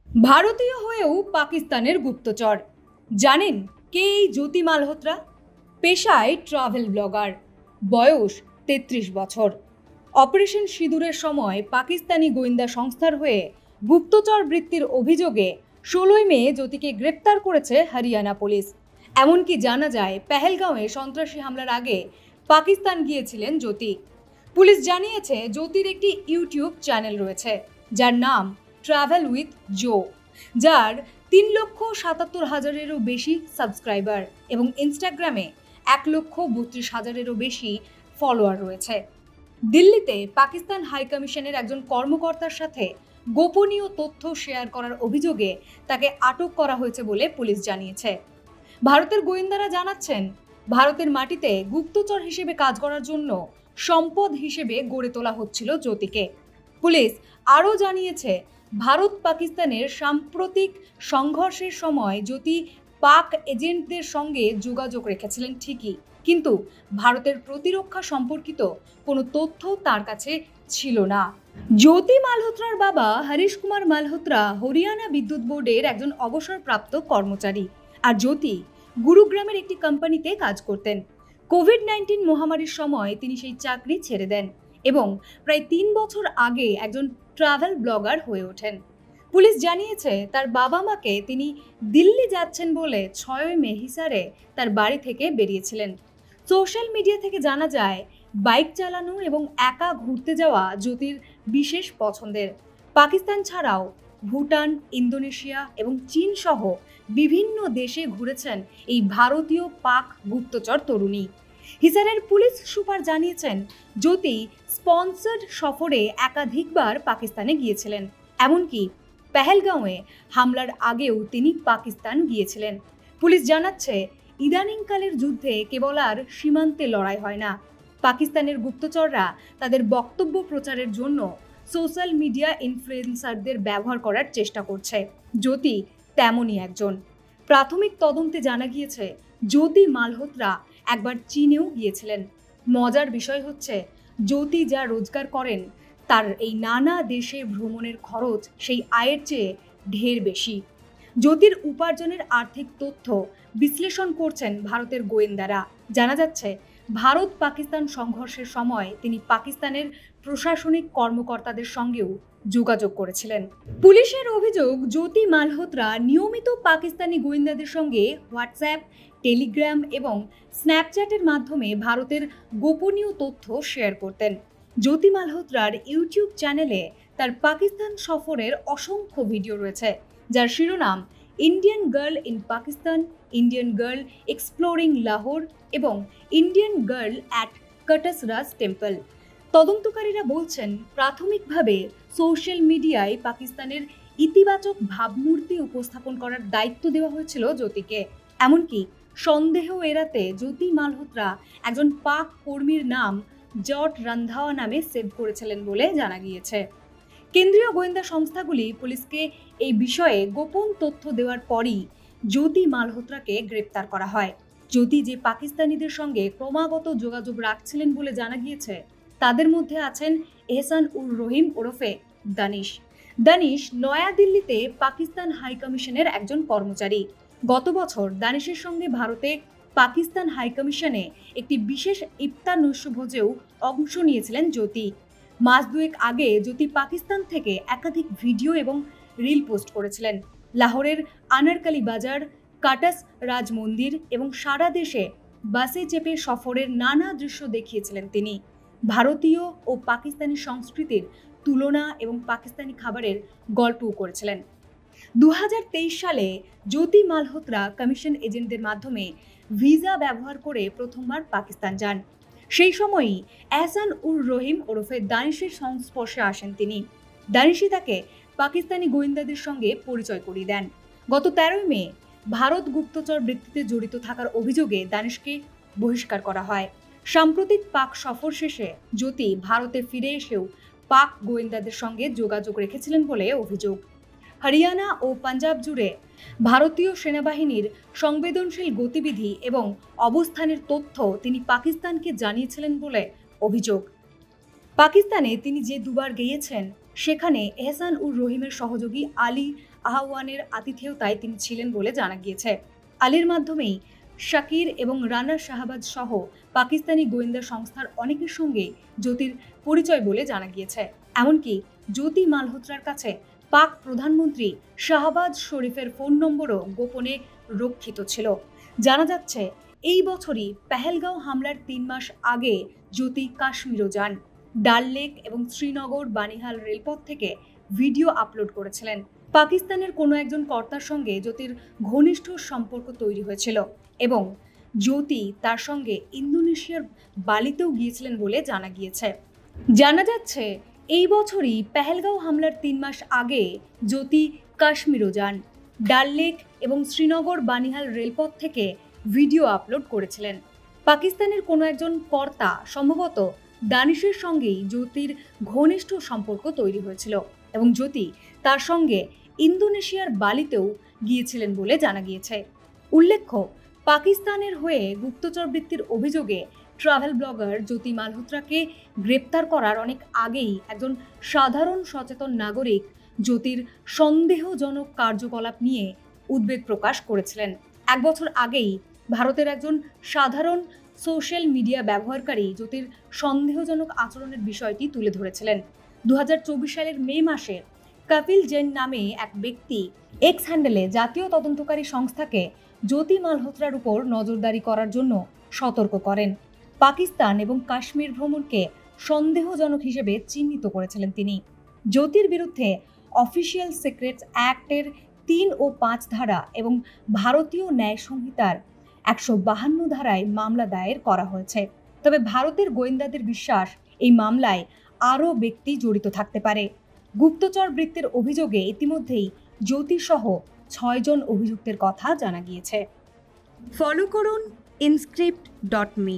ভারতীয় হয়েও পাকিস্তানের গুপ্তচর। জানেন কে এই জ্যোতি মালহোত্রা? পেশায় ট্রাভেল ব্লগার, বয়স ৩৩ বছর। অপারেশন সিঁদুরের সময় পাকিস্তানি গোয়েন্দা সংস্থার হয়ে গুপ্তচর বৃত্তির অভিযোগে ১৬ই মে জ্যোতিকে গ্রেপ্তার করেছে হরিয়ানা পুলিশ। এমনকি জানা যায় পেহেলগাঁওয়ে সন্ত্রাসী হামলার আগে পাকিস্তান গিয়েছিলেন জ্যোতি। পুলিশ জানিয়েছে জ্যোতির একটি ইউটিউব চ্যানেল রয়েছে যার নাম ট্রাভেল উইথ জো, যার ৩,৭৭,০০০-এরও বেশি সাবস্ক্রাইবার এবং ইনস্টাগ্রামে ১,৩২,০০০-এরও বেশি ফলোয়ার রয়েছে। দিল্লিতে পাকিস্তান হাইকমিশনের একজন কর্মকর্তার সাথে গোপনীয় তথ্য শেয়ার করার অভিযোগে তাকে আটক করা হয়েছে বলে পুলিশ জানিয়েছে। ভারতের গোয়েন্দারা জানাচ্ছেন, ভারতের মাটিতে গুপ্তচর হিসেবে কাজ করার জন্য সম্পদ হিসেবে গড়ে তোলা হচ্ছিল জ্যোতিকে। পুলিশ আরও জানিয়েছে, ভারত পাকিস্তানের সাম্প্রতিক সংঘর্ষের সময় জ্যোতি পাক এজেন্টদের সঙ্গে যোগাযোগ রেখেছিলেন ঠিকই, কিন্তু ভারতের প্রতিরক্ষা সম্পর্কিত কোনো তথ্য তার কাছে ছিল না। জ্যোতি মালহোত্রার বাবা হরিশ কুমার মালহোত্রা হরিয়ানা বিদ্যুৎ বোর্ডের একজন অবসরপ্রাপ্ত কর্মচারী, আর জ্যোতি গুরুগ্রামের একটি কোম্পানিতে কাজ করতেন। কোভিড-19 মহামারীর সময় তিনি সেই চাকরি ছেড়ে দেন এবং প্রায় ৩ বছর আগে একজন ট্রাভেল ব্লগার হয়ে ওঠেন। পুলিশ জানিয়েছে, তার বাবা মাকে তিনি দিল্লি যাচ্ছেন বলে ৬ই মে হিসারে তার বাড়ি থেকে বেরিয়েছিলেন। সোশ্যাল মিডিয়া থেকে জানা যায়, বাইক চালানো এবং একা ঘুরতে যাওয়া জ্যোতির বিশেষ পছন্দের। পাকিস্তান ছাড়াও ভুটান, ইন্দোনেশিয়া এবং চীন সহ বিভিন্ন দেশে ঘুরেছেন এই ভারতীয় পাক গুপ্তচর তরুণী। হিসারের পুলিশ সুপার জানিয়েছেন, জ্যোতি স্পন্সর্ড সফরে একাধিকবার পাকিস্তানে গিয়েছিলেন। এমনকি পেহেলগাঁওয়ে হামলার আগেও তিনি পাকিস্তান গিয়েছিলেন। পুলিশ জানাচ্ছে, ইদানিংকালের যুদ্ধে কেবল আর সীমান্তে লড়াই হয় না। পাকিস্তানের গুপ্তচররা তাদের বক্তব্য প্রচারের জন্য সোশ্যাল মিডিয়া ইনফ্লুয়েন্সারদের ব্যবহার করার চেষ্টা করছে। জ্যোতি তেমনই একজন। প্রাথমিক তদন্তে জানা গিয়েছে, জ্যোতি মালহোত্রা একবার চীনেও গিয়েছিলেন। মজার বিষয় হচ্ছে, জ্যোতি যা রোজগার করেন তার এই নানা দেশে ভ্রমণের খরচ সেই আয়ের চেয়ে ঢের বেশি। জ্যোতির উপার্জনের আর্থিক তথ্য বিশ্লেষণ করছেন ভারতের গোয়েন্দারা। জানা যাচ্ছে, ভারত পাকিস্তান সংঘর্ষের সময় তিনি পাকিস্তানের প্রশাসনিক কর্মকর্তাদের সঙ্গেও যোগাযোগ করেছিলেন। পুলিশের অভিযোগ, জ্যোতি মালহোত্রা নিয়মিত পাকিস্তানি গোয়েন্দাদের সঙ্গে হোয়াটসঅ্যাপ, টেলিগ্রাম এবং স্ন্যাপচ্যাটের মাধ্যমে ভারতের গোপনীয় তথ্য শেয়ার করতেন। জ্যোতি মালহোত্রার ইউটিউব চ্যানেলে তার পাকিস্তান সফরের অসংখ্য ভিডিও রয়েছে, যার শিরোনাম Indian girl in Pakistan, Indian girl exploring Lahore এবং ইন্ডিয়ান গার্ল অ্যাট কটসরাজ টেম্পল। তদন্তকারীরা বলছেন, প্রাথমিকভাবে সোশ্যাল মিডিয়ায় পাকিস্তানের ইতিবাচক ভাবমূর্তি উপস্থাপন করার দায়িত্ব দেওয়া হয়েছিল জ্যোতিকে। এমনকি সন্দেহ এড়াতে জ্যোতি মালহোত্রা একজন পাক কর্মীর নাম জট রন্ধাওয়া নামে সেভ করেছিলেন বলে জানা গিয়েছে। কেন্দ্রীয় গোয়েন্দা সংস্থাগুলি পুলিশকে এই বিষয়ে গোপন তথ্য দেওয়ার পরই জ্যোতি মালহোত্রাকে গ্রেপ্তার করা হয়। জ্যোতি যে পাকিস্তানিদের সঙ্গে ক্রমাগত যোগাযোগ রাখছিলেন বলে জানা গিয়েছে, তাদের মধ্যে আছেন এহসান উর রহিম ওরফে দানিশ। দানিশ নয়াদিল্লিতে পাকিস্তান হাইকমিশনের একজন কর্মচারী। গত বছর দানিশের সঙ্গে ভারতে পাকিস্তান হাইকমিশনে একটি বিশেষ ইফতার নৈশভোজেও অংশ নিয়েছিলেন জ্যোতি। মাস দুয়েক আগে জ্যোতি পাকিস্তান থেকে একাধিক ভিডিও এবং রিল পোস্ট করেছিলেন। লাহোরের আনারকালি বাজার, কাটাস রাজ মন্দির এবং সারা দেশে বাসে চেপে সফরের নানা দৃশ্য দেখিয়েছিলেন তিনি। ভারতীয় ও পাকিস্তানি সংস্কৃতির তুলনা এবং পাকিস্তানি খাবারের গল্পও করেছিলেন। ২০২৩ সালে জ্যোতি মালহোত্রা কমিশন এজেন্টদের মাধ্যমে ভিসা ব্যবহার করে প্রথমবার পাকিস্তান যান। সেই সময়ই এহসান উর রহিম ওরফে দানিশের সংস্পর্শে আসেন তিনি। দানিশি তাকে পাকিস্তানি গোয়েন্দাদের সঙ্গে পরিচয় করিয়ে দেন। গত ১৩ই মে ভারত গুপ্তচর বৃত্তিতে জড়িত থাকার অভিযোগে দানিশকে বহিষ্কার করা হয়। সাম্প্রতিক পাক সফর শেষে জ্যোতি ভারতে ফিরে এসেও পাক গোয়েন্দাদের সঙ্গে যোগাযোগ রেখেছিলেন বলে অভিযোগ। হরিয়ানা ও পাঞ্জাব জুড়ে ভারতীয় সেনাবাহিনীর সংবেদনশীল গতিবিধি এবং অবস্থানের তথ্য তিনি পাকিস্তানকে জানিয়েছিলেন বলে অভিযোগ। পাকিস্তানে তিনি যে দুবার গিয়েছেন সেখানে এহসান উর রহিমের সহযোগী আলী আহওয়ানের আতিথেয়তায় তিনি ছিলেন বলে জানা গিয়েছে। আলীর মাধ্যমেই শাকির এবং রানা শাহবাজ সহ পাকিস্তানি গোয়েন্দা সংস্থার অনেকের সঙ্গে জ্যোতির পরিচয় বলে জানা গিয়েছে। এমনকি জ্যোতি মালহোত্রার কাছে পাক প্রধানমন্ত্রী শাহবাজ শরীফের ফোন নম্বরও গোপনে রক্ষিত ছিল। জানা যাচ্ছে এই বছরই পেহেলগাঁও হামলার ৩ মাস আগে জ্যোতি কাশ্মীরও যান। ডাল লেক এবং শ্রীনগর বানিহাল রেলপথ থেকে ভিডিও আপলোড করেছিলেন। পাকিস্তানের কোনো একজন কর্তার সঙ্গে জ্যোতির ঘনিষ্ঠ সম্পর্ক তৈরি হয়েছিল এবং জ্যোতি তার সঙ্গে ইন্দোনেশিয়ার বালিতেও গিয়েছিলেন বলে জানা গিয়েছে। জানা যাচ্ছে এই বছরই পেহেলগাঁও হামলার ৩ মাস আগে জ্যোতি কাশ্মীরও যান। ডাল লেক এবং শ্রীনগর বানিহাল রেলপথ থেকে ভিডিও আপলোড করেছিলেন। পাকিস্তানের কোনো একজন কর্তা সম্ভবত দানিশের সঙ্গেই জ্যোতির ঘনিষ্ঠ সম্পর্ক তৈরি হয়েছিল এবং জ্যোতি তার সঙ্গে ইন্দোনেশিয়ার বালিতেও গিয়েছিলেন বলে জানা গিয়েছে। উল্লেখ্য, পাকিস্তানের হয়ে গুপ্তচর বৃত্তির অভিযোগে ট্রাভেল ব্লগার জ্যোতি মালহোত্রাকে গ্রেপ্তার করার অনেক আগেই একজন সাধারণ সচেতন নাগরিক জ্যোতির সন্দেহজনক কার্যকলাপ নিয়ে উদ্বেগ প্রকাশ করেছিলেন। ১ বছর আগেই ভারতের একজন সাধারণ সোশ্যাল মিডিয়া ব্যবহারকারী জ্যোতির সন্দেহজনক আচরণের বিষয়টি তুলে ধরেছিলেন। ২০২৪ সালের মে মাসে কপিল জৈন নামে এক ব্যক্তি এক্স হ্যান্ডেলে জাতীয় তদন্তকারী সংস্থাকে জ্যোতি মালহোত্রার উপর নজরদারি করার জন্য সতর্ক করেন। পাকিস্তান এবং কাশ্মীর ভ্রমণকে সন্দেহজনক হিসেবে চিহ্নিত করেছিলেন তিনি। জ্যোতির বিরুদ্ধে অফিসিয়াল সিক্রেটস অ্যাক্টের ৩ ও ৫ ধারা এবং ভারতীয় ন্যায় সংহিতার ১৫২ ধারায় মামলা দায়ের করা হয়েছে। তবে ভারতের গোয়েন্দাদের বিশ্বাস এই মামলায় আরও ব্যক্তি জড়িত থাকতে পারে। গুপ্তচর বৃত্তির অভিযোগে ইতিমধ্যেই জ্যোতিসহ ৬ জন অভিযুক্তের কথা জানা গিয়েছে। ফলো করুন inscript.me।